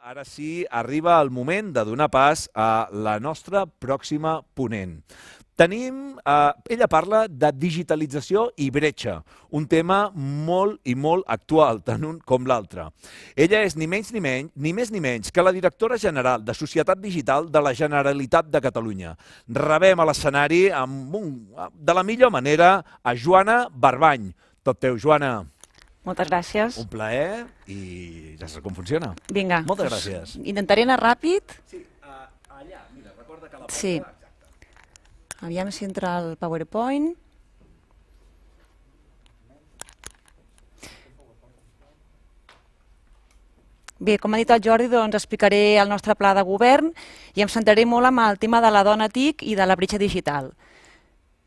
Ara sí, arriba el moment de donar pas a la nostra pròxima ponent. Ella parla de digitalització i bretxa, un tema molt i molt actual, tant un com l'altre. Ella és ni més ni menys que la directora general de Societat Digital de la Generalitat de Catalunya. Rebem a l'escenari de la millor manera a Joana Barbany. Tot teu, Joana. Moltes gràcies. Un plaer i ja saps com funciona. Vinga. Moltes gràcies. Intentaré anar ràpid. Sí, allà, mira, recorda que la porta... Sí. Aviam si entra el PowerPoint. Bé, com ha dit el Jordi, doncs explicaré el nostre pla de govern i em centraré molt en el tema de la dona TIC i de la bretxa digital.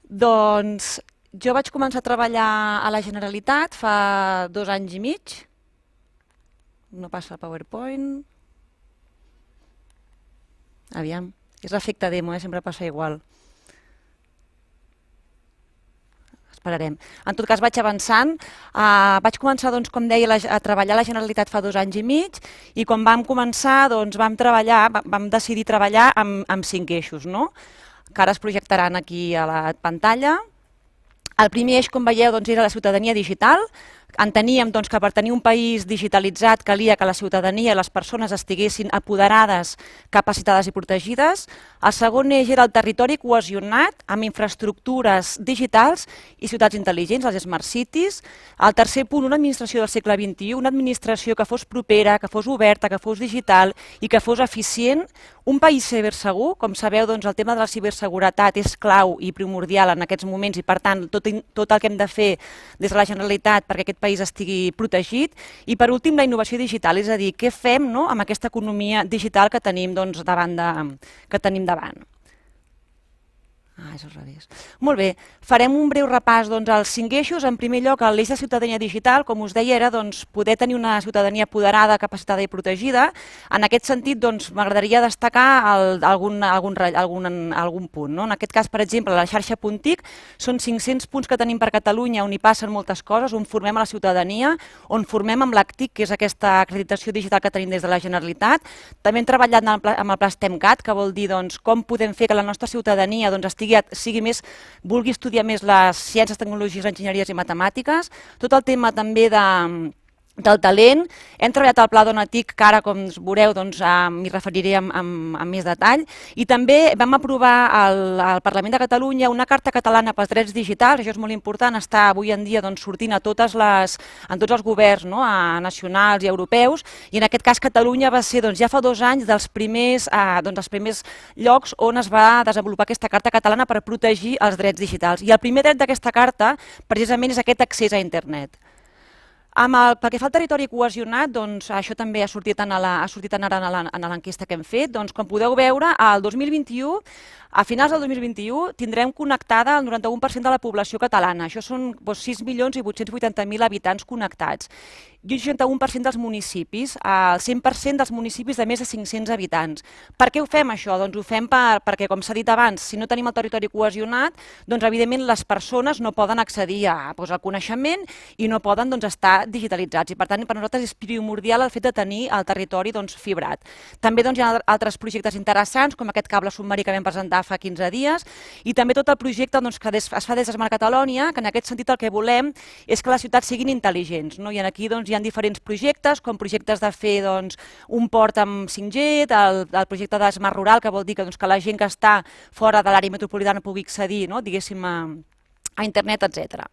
Doncs jo vaig començar a treballar a la Generalitat fa 2 anys i mig. No passa el PowerPoint. Aviam, és l'efecte demo, sempre passa igual. Esperarem. En tot cas vaig avançant. Vaig començar, doncs, com deia, a treballar a la Generalitat fa 2 anys i mig i quan vam començar doncs, vam decidir treballar amb 5 eixos, no? Que ara es projectaran aquí a la pantalla. El primer eix, com veieu, doncs, era la ciutadania digital. Enteníem doncs, que per tenir un país digitalitzat calia que la ciutadania i les persones estiguessin apoderades, capacitades i protegides. El segon eix era el territori cohesionat amb infraestructures digitals i ciutats intel·ligents, les Smart Cities. El tercer punt, una administració del segle XXI, una administració que fos propera, que fos oberta, que fos digital i que fos eficient. Un país cibersegur, com sabeu, doncs, el tema de la ciberseguretat és clau i primordial en aquests moments i, per tant, tot el que hem de fer des de la Generalitat perquè aquest país estigui protegit. I, per últim, la innovació digital, és a dir, què fem amb aquesta economia digital que tenim davant. És al revés. Molt bé, farem un breu repàs als 5 eixos. En primer lloc, l'eix de ciutadania digital, com us deia, era poder tenir una ciutadania apoderada, capacitada i protegida. En aquest sentit, m'agradaria destacar algun punt. En aquest cas, per exemple, la xarxa Puntic són 500 punts que tenim per Catalunya on hi passen moltes coses, on formem a la ciutadania, on formem amb l'ACTIC, que és aquesta acreditació digital que tenim des de la Generalitat. També hem treballat amb el Pla STEMcat, que vol dir com podem fer que la nostra ciutadania vulgui estudiar més les ciències, tecnologies, enginyeries i matemàtiques. Tot el tema també del talent. Hem treballat al Pla Dona TIC, que ara, com veureu, m'hi referiré amb més detall. I també vam aprovar al Parlament de Catalunya una Carta Catalana pels Drets Digitals. Això és molt important, està avui en dia sortint en tots els governs nacionals i europeus. I en aquest cas Catalunya va ser ja fa 2 anys dels primers llocs on es va desenvolupar aquesta Carta Catalana per protegir els drets digitals. I el primer dret d'aquesta carta precisament és aquest accés a internet. Pel que fa al territori cohesionat, això també ha sortit ara en l'enquesta que hem fet. Com podeu veure, a finals del 2021 tindrem connectada el 91% de la població catalana. Això són 6.880.000 habitants connectats. I un 61% dels municipis, el 100% dels municipis de més de 500 habitants. Per què ho fem, això? Ho fem perquè, com s'ha dit abans, si no tenim el territori cohesionat, evidentment les persones no poden accedir al coneixement i no poden estar digitalitzats. I, per tant, per nosaltres és primordial el fet de tenir el territori fibrat. També hi ha altres projectes interessants, com aquest cable submarí que vam presentar fa 15 dies, i també tot el projecte que es fa des de Smart Catalonia, que en aquest sentit el que volem és que les ciutats siguin intel·ligents. I aquí hi ha diferents projectes, com projectes de fer un port amb 5G, el projecte de Smart Rural, que vol dir que la gent que està fora de l'àrea metropolitana pugui accedir, diguéssim, a internet, etc.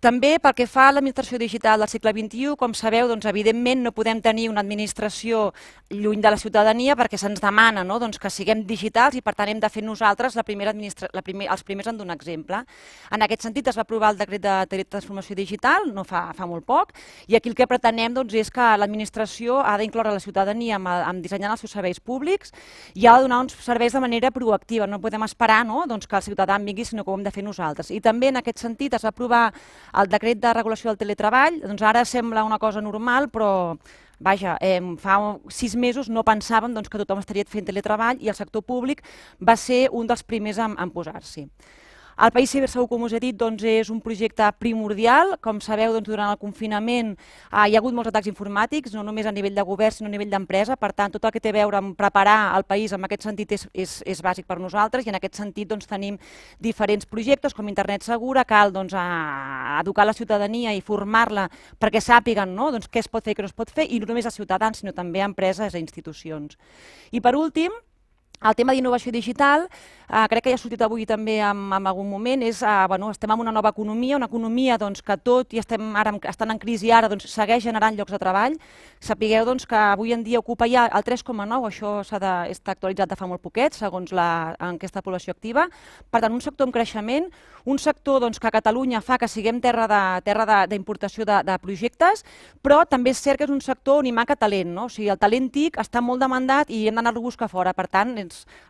També pel que fa a l'administració digital del segle XXI, com sabeu, evidentment no podem tenir una administració lluny de la ciutadania perquè se'ns demana que siguem digitals i per tant hem de fer nosaltres els primers en donar exemple. En aquest sentit es va aprovar el decret de transformació digital no fa molt poc i aquí el que pretenem és que l'administració ha d'incloure la ciutadania en dissenyant els seus serveis públics i ha de donar uns serveis de manera proactiva. No podem esperar que el ciutadà en vingui, sinó que ho hem de fer nosaltres. I també en aquest sentit es va aprovar el decret de regulació del teletreball. Ara sembla una cosa normal, però vaja, fa 6 mesos no pensàvem que tothom estaria fent teletreball i el sector públic va ser un dels primers en posar-s'hi. El País Cibersegur, com us he dit, és un projecte primordial. Com sabeu, durant el confinament hi ha hagut molts atacs informàtics, no només a nivell de govern, sinó a nivell d'empresa. Per tant, tot el que té a veure amb preparar el país en aquest sentit és bàsic per nosaltres, i en aquest sentit tenim diferents projectes com Internet Segura. Cal educar la ciutadania i formar-la perquè sàpiguen què es pot fer i què no es pot fer, i no només a ciutadans, sinó també a empreses i institucions. I per últim, el tema d'innovació digital, crec que ja ha sortit avui també en algun moment, estem en una nova economia, una economia que tot i estan en crisi ara, segueix generant llocs de treball. Sapigueu que avui en dia ocupa ja el 3,9, això està actualitzat de fa molt poquet, segons l'enquesta de població activa. Per tant, un sector en creixement, un sector que a Catalunya fa que siguem terra d'importació de projectes, però també és cert que és un sector on hi manca talent. O sigui, el talent TIC està molt demandat i hem d'anar-lo a buscar fora. Per tant,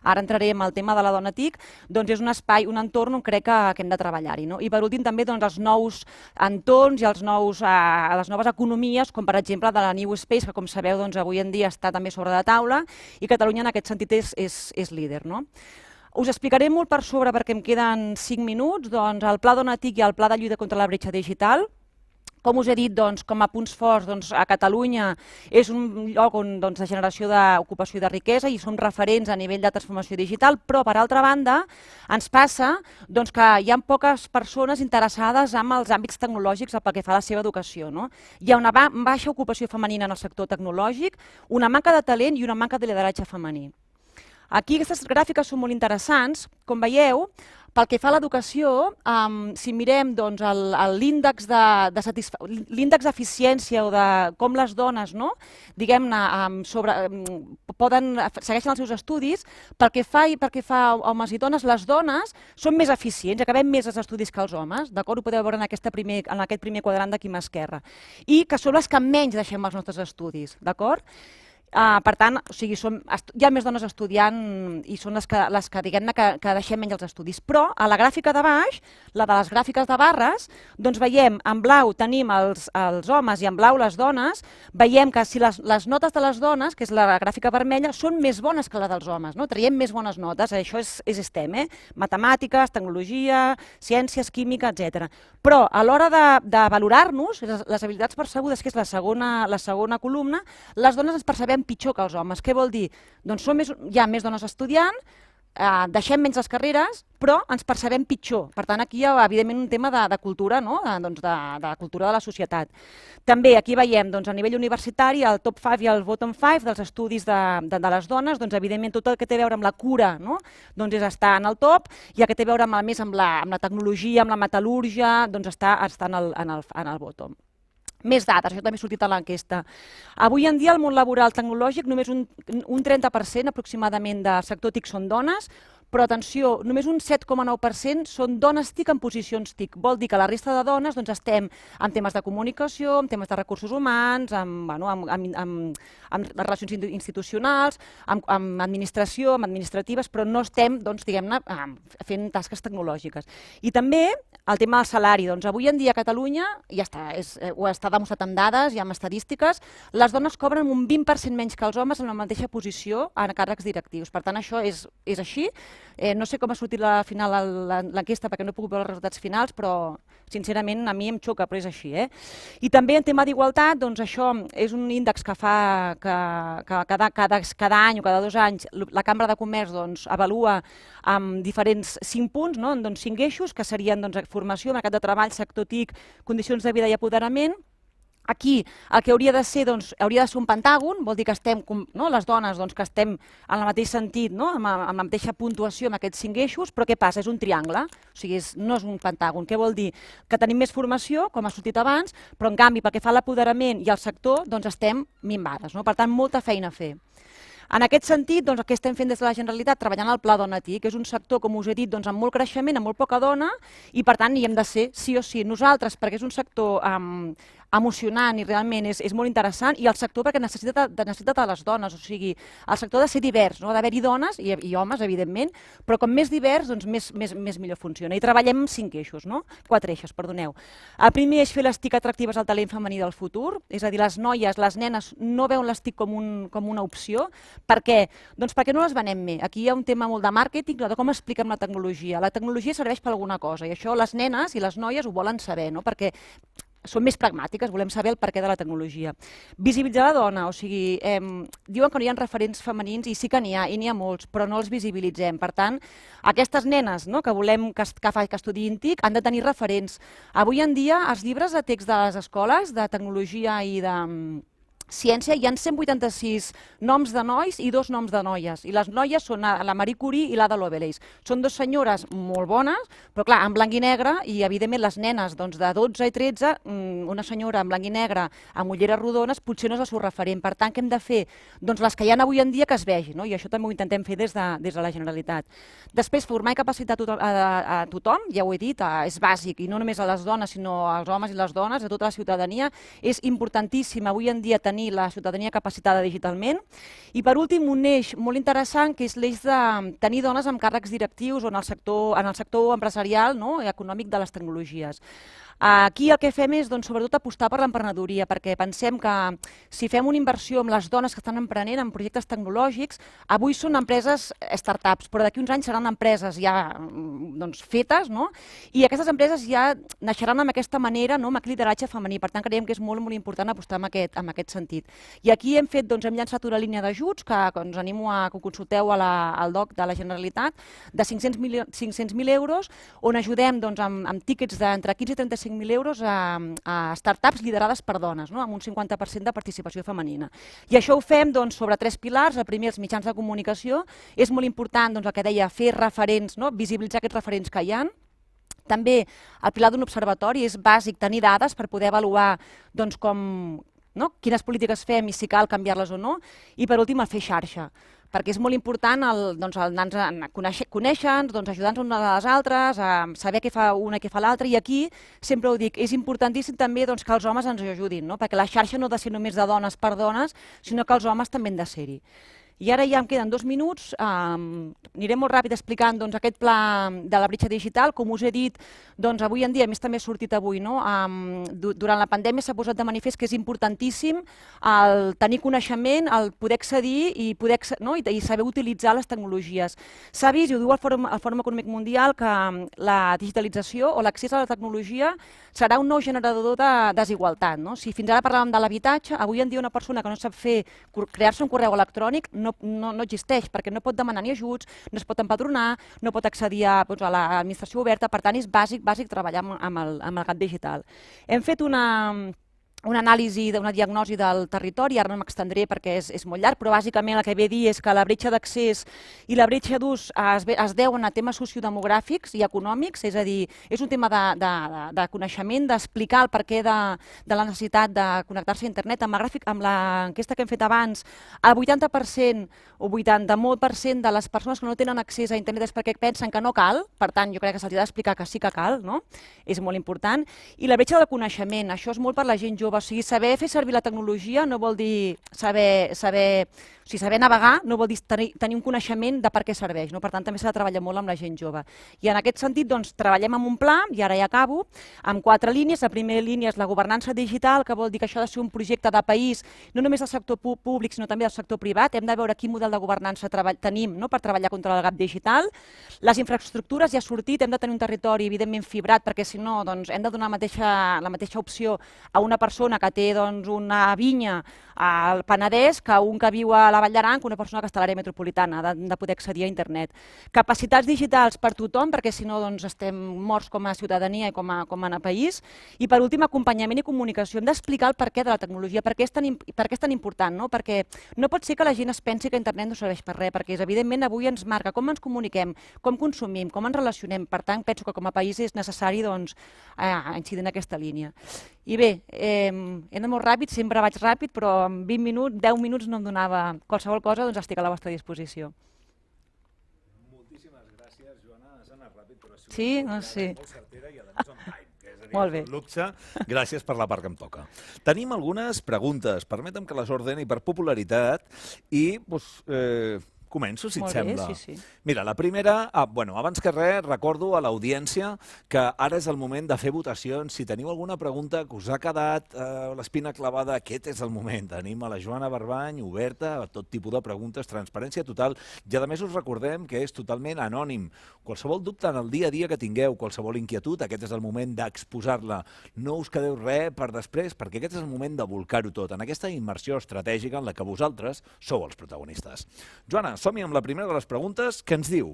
ara entrarem al tema de la dona TIC, és un espai, un entorn on crec que hem de treballar-hi. I per últim també els nous entorns i les noves economies, com per exemple de la New Space, que com sabeu avui en dia està també sobre la taula, i Catalunya en aquest sentit és líder. Us explicaré molt per sobre, perquè em queden 5 minuts, el Pla Dona TIC i el Pla de lluita contra la bretxa digital. Com us he dit, com a punts forts, a Catalunya és un lloc de generació d'ocupació i de riquesa i som referents a nivell de transformació digital, però per altra banda ens passa que hi ha poques persones interessades en els àmbits tecnològics pel que fa a la seva educació. Hi ha una baixa ocupació femenina en el sector tecnològic, una manca de talent i una manca de lideratge femení. Aquí aquestes gràfiques són molt interessants. Com veieu, pel que fa a l'educació, si mirem l'índex d'eficiència o de com les dones segueixen els seus estudis, pel que fa a homes i dones, les dones són més eficients, acabem més els estudis que els homes, ho podeu veure en aquest primer quadrant d'aquí a mà esquerra, i que són les que menys deixem els nostres estudis, d'acord? Per tant, hi ha més dones estudiant i són les que diguem-ne que deixem menys els estudis. Però a la gràfica de baix, la de les gràfiques de barres, veiem en blau tenim els homes i en blau les dones, veiem que si les notes de les dones, que és la gràfica vermella, són més bones que les dels homes, traiem més bones notes, això és STEM, matemàtiques, tecnologia, ciències, química, etc. Però a l'hora de valorar-nos, les habilitats percebudes, que és la segona columna, les dones ens percebem pitjor que els homes. Què vol dir? Doncs hi ha més dones estudiant, deixem menys les carreres, però ens percebem pitjor. Per tant, aquí hi ha, evidentment, un tema de cultura, de cultura de la societat. També aquí veiem, a nivell universitari, el top 5 i el bottom 5 dels estudis de les dones, evidentment, tot el que té a veure amb la cura és estar en el top, i el que té a veure més amb la tecnologia, amb la metal·lúrgia, està en el bottom. Més dades, això també ha sortit a l'enquesta. Avui en dia, al món laboral tecnològic, només un 30% aproximadament del sector TIC són dones, però atenció, només un 7,9% són dones TIC en posicions TIC. Vol dir que la resta de dones estem en temes de comunicació, en temes de recursos humans, en relacions institucionals, en administració, en administratives, però no estem, diguem-ne, fent tasques tecnològiques. I també el tema del salari. Avui en dia a Catalunya, ja està demostrat amb dades i amb estadístiques, les dones cobren un 20% menys que els homes en la mateixa posició en càrrecs directius. Per tant, això és així. No sé com ha sortit al final l'enquesta perquè no he pogut veure els resultats finals, però sincerament a mi em xoca, però és així. I també en tema d'igualtat, això és un índex que fa que cada any o cada 2 anys la Cambra de Comerç avalua amb diferents 5 punts, 5 eixos, que serien formació, mercat de treball, sector TIC, condicions de vida i apoderament. Aquí el que hauria de ser un pentàgon, vol dir que estem, les dones, que estem en el mateix sentit, amb la mateixa puntuació amb aquests 5 eixos, però què passa? És un triangle, o sigui, no és un pentàgon. Què vol dir? Que tenim més formació, com ha sortit abans, però en canvi, pel que fa a l'apoderament i al sector, estem minvades. Per tant, molta feina a fer. En aquest sentit, el que estem fent des de la Generalitat, treballant al Pla Dona TIC, que és un sector, com us he dit, amb molt creixement, amb molt poca dona, i per tant hi hem de ser sí o sí nosaltres, perquè és un sector emocionant i realment és molt interessant, i el sector perquè necessita de les dones, o sigui, el sector ha de ser divers, ha d'haver-hi dones i homes, evidentment, però com més divers, més millor funciona. I treballem amb 5 eixos, 4 eixos, perdoneu. El primer és fer les TIC atractives al talent femení del futur, és a dir, les noies, les nenes no veuen les TIC com una opció, Per què? Doncs perquè no les venem bé. Aquí hi ha un tema molt de màrqueting, de com expliquem la tecnologia. La tecnologia serveix per alguna cosa i això les nenes i les noies ho volen saber, no? Perquè són més pragmàtiques, volem saber el perquè de la tecnologia. Visibilitzar la dona, o sigui, diuen que no hi ha referents femenins i sí que n'hi ha, i n'hi ha molts, però no els visibilitzem. Per tant, aquestes nenes que volem que estudiïn TIC han de tenir referents. Avui en dia, els llibres de text de les escoles, de tecnologia i de ciència, hi ha 186 noms de nois i 2 noms de noies. I les noies són la Marie Curie i l'Ada Lovelace. Són 2 senyores molt bones, però clar, en blanc i negre, i evidentment les nenes de 12 i 13, una senyora en blanc i negre amb ulleres rodones, potser no és el seu referent. Per tant, què hem de fer? Doncs les que hi ha avui en dia que es vegin, no? I això també ho intentem fer des de la Generalitat. Després, formar i capacitar a tothom, ja ho he dit, és bàsic, i no només a les dones, sinó als homes i les dones, a tota la ciutadania. És importantíssim avui en dia tenir la ciutadania capacitada digitalment. I per últim, un eix molt interessant, que és l'eix de tenir dones amb càrrecs directius o en el sector empresarial, i econòmic de les tecnologies. Aquí el que fem és, sobretot, apostar per l'emprenedoria, perquè pensem que si fem una inversió amb les dones que estan emprenent en projectes tecnològics, avui són empreses startups, però d'aquí uns anys seran empreses ja fetes, i aquestes empreses ja naixeran amb aquesta manera, amb aquest lideratge femení. Per tant, creiem que és molt, molt important apostar en aquest sentit. I aquí hem llançat una línia d'ajuts, que us animo a que ho consulteu al DOC de la Generalitat, de 500.000 euros, on ajudem amb tíquets d'entre 15 i 35.000 euros a startups liderades per dones, amb un 50% de participació femenina. I això ho fem sobre 3 pilars. El primer, els mitjans de comunicació. És molt important, el que deia, fer referents, visibilitzar aquests referents que hi ha. També el pilar d'un observatori, és bàsic tenir dades per poder avaluar quines polítiques fem i si cal canviar-les o no. I per últim, el fer xarxa, perquè és molt important conèixer-nos, ajudar-nos unes a les altres, saber què fa una i què fa l'altra. I aquí, sempre ho dic, és importantíssim també que els homes ens ajudin, perquè la xarxa no ha de ser només de dones per dones, sinó que els homes també han de ser-hi. I ara ja em queden 2 minuts, aniré molt ràpid explicant aquest pla de la bretxa digital. Com us he dit, avui en dia, a més també ha sortit avui, durant la pandèmia s'ha posat de manifest que és importantíssim el tenir coneixement, el poder accedir i saber utilitzar les tecnologies. S'ha vist, i ho diu el Fòrum Econòmic Mundial, que la digitalització o l'accés a la tecnologia serà un nou generador de desigualtat. Si fins ara parlàvem de l'habitatge, avui en dia una persona que no sap crear-se un correu electrònic no existeix, perquè no pot demanar ni ajuts, no es pot empadronar, no pot accedir a l'administració oberta. Per tant, és bàsic treballar amb el GAP digital. Hem fet una anàlisi, una diagnosi del territori, ara no m'extendré perquè és molt llarg, però bàsicament el que ve a dir és que la bretxa d'accés i la bretxa d'ús es deuen a temes sociodemogràfics i econòmics, és a dir, és un tema de coneixement, d'explicar el perquè de la necessitat de connectar-se a internet. Amb l'enquesta que hem fet abans, el 80% o 80% de les persones que no tenen accés a internet és perquè pensen que no cal, per tant, jo crec que se'ls ha d'explicar que sí que cal, és molt important. I la bretxa del coneixement, això és molt per la gent jove. O sigui, saber fer servir la tecnologia no vol dir saber navegar, no vol dir tenir un coneixement de per què serveix. Per tant, també s'ha de treballar molt amb la gent jove. I en aquest sentit, treballem amb un pla, i ara ja acabo, amb 4 línies. La primera línia és la governança digital, que vol dir que això ha de ser un projecte de país, no només del sector públic, sinó també del sector privat. Hem de veure quin model de governança tenim per treballar contra el gap digital. Les infraestructures, ja ha sortit, hem de tenir un territori evidentment fibrat, perquè si no hem de donar la mateixa opció a una persona que té una vinya al Penedès que un que viu a la Vall d'Aran, que una persona que està a l'àrea metropolitana, de poder accedir a internet. Capacitats digitals per tothom, perquè si no estem morts com a ciutadania i com a país. I per últim, acompanyament i comunicació. Hem d'explicar el perquè de la tecnologia, per què és tan important, perquè no pot ser que la gent es pensi que internet no serveix per res, perquè evidentment avui ens marca com ens comuniquem, com consumim, com ens relacionem. Per tant, penso que com a país és necessari incidir en aquesta línia. I bé, he anat molt ràpid, sempre vaig ràpid, però en 20 minuts, 10 minuts no em donava qualsevol cosa, estic a la vostra disposició. Moltíssimes gràcies, Joana. Has anat ràpid, però ha sigut molt certera i a més on time, que és molt bé. un luxe. Gràcies per la part que em toca. Tenim algunes preguntes, permetem que les ordeni per popularitat i Començo, si et Molt bé, sembla. sí. Mira, la primera, abans que res, recordo a l'audiència que ara és el moment de fer votacions. Si teniu alguna pregunta que us ha quedat l'espina clavada, aquest és el moment. Tenim a la Joana Barbany oberta a tot tipus de preguntes, transparència total, i a més us recordem que és totalment anònim. Qualsevol dubte en el dia a dia que tingueu, qualsevol inquietud, aquest és el moment d'exposar-la. No us quedeu res per després, perquè aquest és el moment de volcar-ho tot, en aquesta immersió estratègica en la que vosaltres sou els protagonistes. Joana, som-hi amb la primera de les preguntes que ens diu: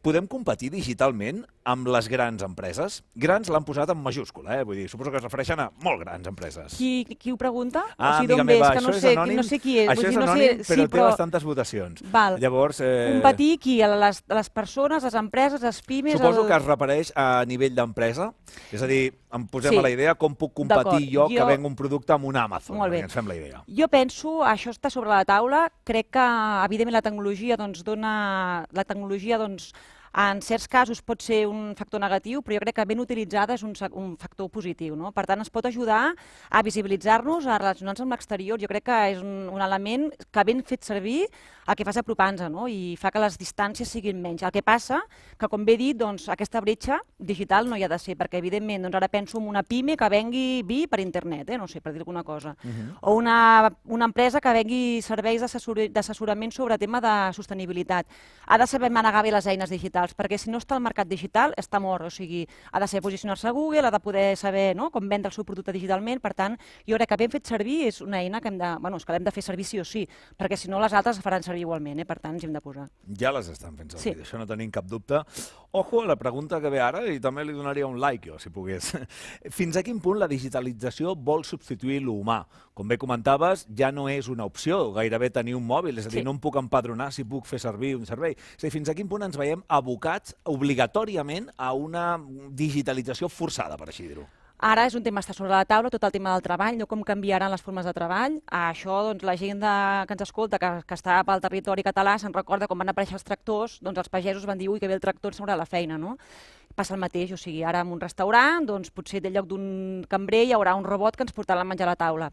podem competir digitalment amb les grans empreses? Grans l'han posat en majúscula, vull dir, suposo que es refereixen a molt grans empreses. Qui ho pregunta? Amiga meva, això és anònim, no sé qui és. Això és anònim, però té bastantes votacions. Llavors, competir qui? A les persones, les empreses, les pimes... Suposo que es refereix a nivell d'empresa, és a dir, em posem a la idea com puc competir jo que venc un producte amb un Amazon, perquè ens fem la idea. Jo penso, això està sobre la taula, crec que evidentment la tecnologia en certs casos pot ser un factor negatiu, però jo crec que ben utilitzada és un factor positiu. Per tant, ens pot ajudar a visibilitzar-nos, a relacionar-nos amb l'exterior. Jo crec que és un element que ben fet servir el que fa és apropar-nos i fa que les distàncies siguin menys. El que passa que, com bé he dit, aquesta bretxa digital no hi ha de ser, perquè evidentment ara penso en una pime que vengui vi per internet, no sé, per dir alguna cosa, o una empresa que vengui serveis d'assessorament sobre tema de sostenibilitat. Ha de saber manegar bé les eines digitals, perquè si no està al mercat digital està mort, o sigui, ha de saber posicionar-se a Google, ha de poder saber com vendre el seu producte digitalment. Per tant, jo crec que ben fet servir és una eina que l'hem de fer servir sí o sí, perquè si no les altres es faran servir igualment, per tant ens hem de posar. Ja les estan fent servir, això no tenim cap dubte. Ojo a la pregunta que ve ara, i també li donaria un like jo, si pogués. Fins a quin punt la digitalització vol substituir l'humà? Com bé comentaves, ja no és una opció gairebé tenir un mòbil, és a dir, no em puc empadronar si puc fer servir un servei. És a dir, fins a quin punt ens veiem abocats obligatòriament a una digitalització forçada, per així dir-ho? Ara és un tema que està sobre la taula, tot el tema del treball, com canviaran les formes de treball. Això, la gent que ens escolta, que està pel territori català, se'n recorda quan van aparèixer els tractors, els pagesos van dir, ui, que bé el tractor, ens haurà la feina, no? Passa el mateix, o sigui, ara en un restaurant, potser en lloc d'un cambrer hi haurà un robot que ens portarà el menjar a la taula.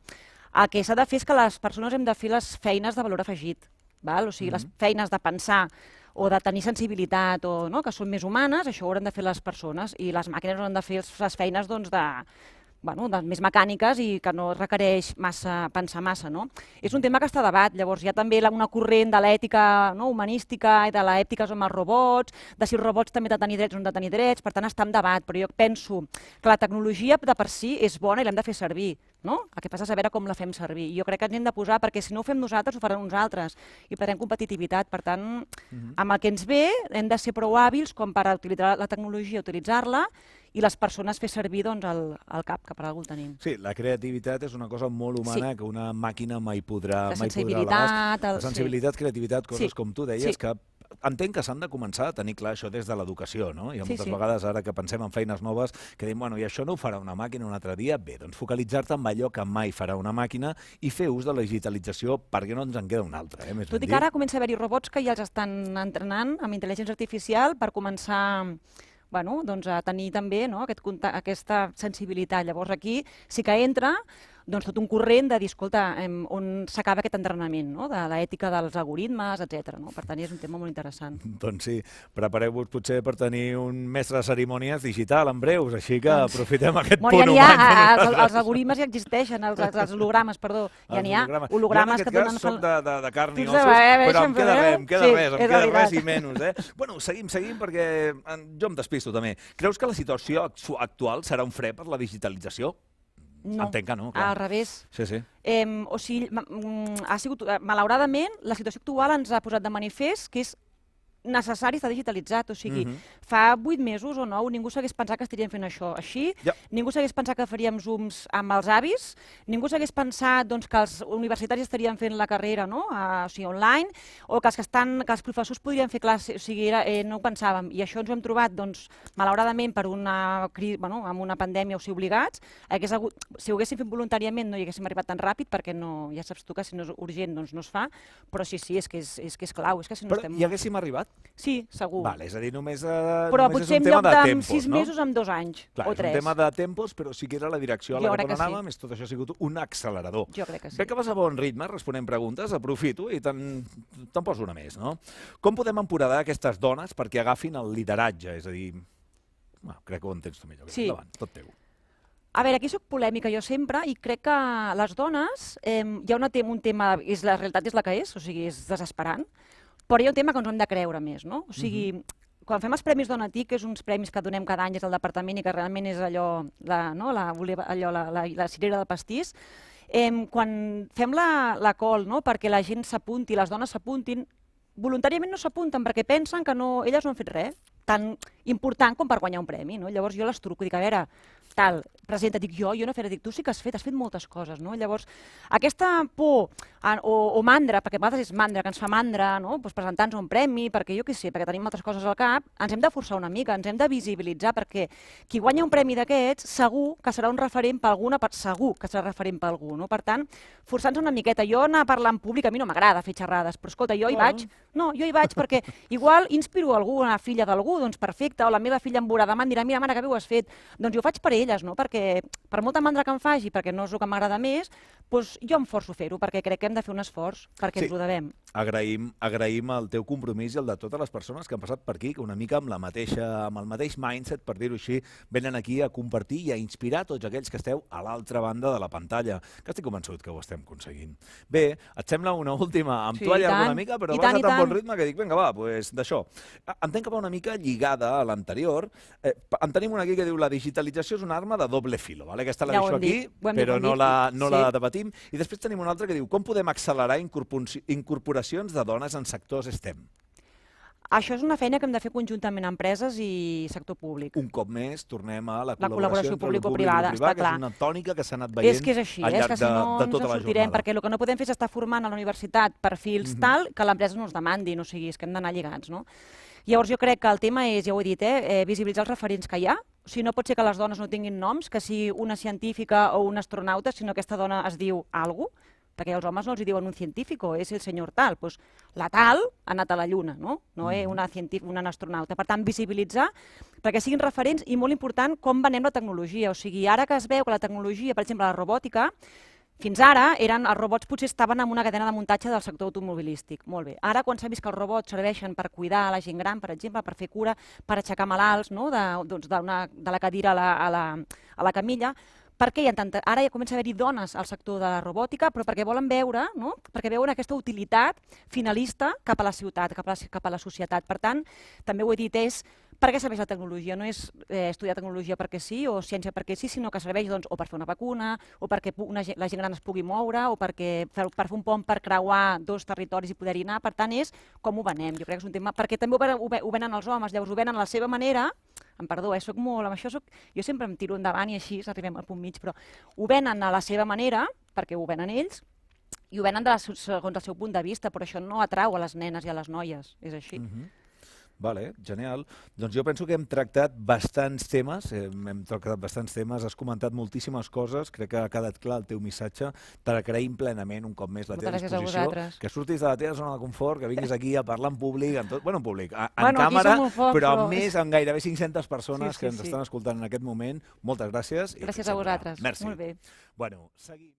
El que s'ha de fer és que les persones hem de fer les feines de valor afegit, o sigui, les feines de pensar, o de tenir sensibilitat, o que són més humanes, això ho hauran de fer les persones, i les màquines hauran de fer les feines més mecàniques i que no requereix pensar massa. És un tema que està a debat, llavors hi ha també una corrent de l'ètica humanística i de l'ètica amb els robots, de si els robots també han de tenir drets o no han de tenir drets, per tant està en debat, però jo penso que la tecnologia de per si és bona i l'hem de fer servir. El que passa és a veure com la fem servir. Jo crec que ens hem de posar, perquè si no ho fem nosaltres, ho faran uns altres, i perdem competitivitat. Per tant, amb el que ens ve, hem de ser prou hàbils com per utilitzar la tecnologia, utilitzar-la, i les persones fer servir el cap, que per algú el tenim. Sí, la creativitat és una cosa molt humana que una màquina mai podrà la sensibilitat, la sensibilitat, creativitat, coses com tu deies, que entenc que s'han de començar a tenir clar això des de l'educació, no? Hi ha moltes vegades ara que pensem en feines noves que diem, bueno, i això no ho farà una màquina un altre dia? Bé, doncs focalitzar-te en allò que mai farà una màquina i fer ús de la digitalització perquè no ens en queda una altra. Tot i que ara comença a haver-hi robots que ja els estan entrenant amb intel·ligència artificial per començar a tenir també aquesta sensibilitat. Llavors aquí sí que entra tot un corrent de dir, escolta, on s'acaba aquest entrenament, de l'ètica dels algoritmes, etc. Per tant, és un tema molt interessant. Doncs sí, prepareu-vos potser per tenir un mestre de cerimònies digital en breus, així que aprofitem aquest punt humà. Els algoritmes ja existeixen, els hologrames, perdó, ja n'hi ha hologrames que et donen... Jo en aquest cas soc de carn i ossos, però em queda res i menys. Bueno, seguim perquè jo em despisto també. Creus que la situació actual serà un fre per la digitalització? No, entenc que no, al revés. Sí. O sigui, malauradament, la situació actual ens ha posat de manifest que és necessari estar digitalitzat, o sigui, fa 8 mesos o 9 ningú s'hagués pensat que estaríem fent això així, ningú s'hagués pensat que faríem zooms amb els avis, ningú s'hagués pensat que els universitaris estarien fent la carrera online, o que els professors podrien fer classes, o sigui, no ho pensàvem, i això ens ho hem trobat, malauradament, amb una pandèmia o sigui, obligats, si ho haguéssim fet voluntàriament no hi haguéssim arribat tan ràpid, perquè ja saps tu que si no és urgent no es fa, però sí, és que és clau, és que si no estem... Però hi haguéssim arribat? Sí, segur. Vale, és a dir, només Però és potser un en tema lloc de de tempos, 6 no? mesos, en 2 anys Clar, o és un 3. tema de tempos, però sí que era la direcció a Jo la crec que que sí. anàvem, tot això ha sigut un accelerador. Jo crec que sí. Veig que vas a bon ritme responent preguntes, aprofito i te'n poso una més, no? Com podem empoderar aquestes dones perquè agafin el lideratge? És a dir, bueno, crec que ho entens tu millor. Sí. Endavant, tot teu. A veure, aquí sóc polèmica jo sempre i crec que les dones, hi ha un tema, la realitat és la que és, o sigui, és desesperant, però hi ha un tema que ens hem de creure més, no? O sigui, quan fem els Premis Dona TIC, que és uns premis que donem cada any des del departament i que realment és allò, la cirera del pastís, quan fem la call, no?, perquè la gent s'apunti, les dones s'apuntin, voluntàriament no s'apunten perquè pensen que elles no han fet res tan important com per guanyar un premi, no? Llavors jo les truco i dic, a veure, tal, presenta, dic jo no he fet, dic, tu sí que has fet moltes coses, no? Llavors, aquesta por o mandra, perquè a vegades és mandra, que ens fa mandra, no?, doncs presentar-nos un premi, perquè jo què sé, perquè tenim altres coses al cap, ens hem de forçar una mica, ens hem de visibilitzar, perquè qui guanya un premi d'aquests segur que serà un referent per alguna, segur que serà referent per algú, no? Per tant, forçant-nos una miqueta. Jo anar a parlar en públic, a mi no m'agrada fer xerrades, però escolta, jo hi vaig perquè igual inspiro algú, una filla d'algú, doncs perfecte, o la meva filla em veurà demà, em dirà, mira, mare, que bé ho has fet. Doncs jo ho faig per elles, no? Perquè per molta mandra que em faci, perquè no és el que m'agrada més, doncs jo em forço a fer-ho, perquè crec que hem de fer un esforç, perquè ens ho devem. Agraïm el teu compromís i el de totes les persones que han passat per aquí, que una mica amb el mateix mindset, per dir-ho així, venen aquí a compartir i a inspirar tots aquells que esteu a l'altra banda de la pantalla, que estic convençut que ho estem aconseguint. Bé, et sembla una última? Em tu allargo una mica, però vas a tan bon ritme que dic, vinga, va, doncs d'això. Entenc que va una mica lligada a l'anterior. En tenim una aquí que diu la digitalització és una arma de doble filo. Aquesta la deixo aquí, però no la debatim. I després tenim una altra que diu com podem accelerar incorporacions de dones en sectors STEM. Això és una feina que hem de fer conjuntament amb empreses i sector públic. Un cop més, tornem a la col·laboració público-privada, està clar. Que és una tònica que s'ha anat veient és que és així, al llarg que si no de tota la jornada. Perquè el que no podem fer és estar formant a la universitat perfils tal que l'empresa no ens demandin, o sigui, és que hem d'anar lligats, no? Llavors jo crec que el tema és, ja ho he dit, visibilitzar els referents que hi ha. O sigui, no pot ser que les dones no tinguin noms, que sigui una científica o un astronauta, sinó que aquesta dona es diu algú, perquè els homes no els diuen un científic, és el senyor tal. Doncs la tal ha anat a la Lluna, no una astronauta. Per tant, visibilitzar perquè siguin referents i molt important com venem la tecnologia. O sigui, ara que es veu que la tecnologia, per exemple, la robòtica, fins ara els robots potser estaven en una cadena de muntatge del sector automobilístic. Molt bé. Ara, quan s'ha vist que els robots serveixen per cuidar la gent gran, per exemple, per fer cura, per aixecar malalts de la cadira a la camilla, ara ja comença a haver-hi dones al sector de la robòtica, però perquè volen veure, perquè veuen aquesta utilitat finalista cap a la ciutat, cap a la societat. Per tant, també ho he dit, és per què serveix la tecnologia? No és estudiar tecnologia perquè sí o ciència perquè sí, sinó que serveix o per fer una vacuna, o perquè la gent gran es pugui moure, o per fer un pont per creuar 2 territoris i poder-hi anar. Per tant, és com ho venem. Jo crec que és un tema... Perquè també ho venen els homes, llavors ho venen a la seva manera. Perdó, soc molt... Amb això jo sempre em tiro endavant i així arribem al punt mig, però ho venen a la seva manera, perquè ho venen ells, i ho venen segons el seu punt de vista, però això no atrau a les nenes i a les noies, és així. Vale, genial. Doncs jo penso que hem tractat bastants temes, has comentat moltíssimes coses, crec que ha quedat clar el teu missatge, t'agraïm plenament un cop més la teva disposició, que surtis de la teva zona de confort, que vinguis aquí a parlar en públic, en càmera, però amb gairebé 500 persones que ens estan escoltant en aquest moment. Moltes gràcies. Gràcies a vosaltres. Merci. Molt bé. Bueno, seguim.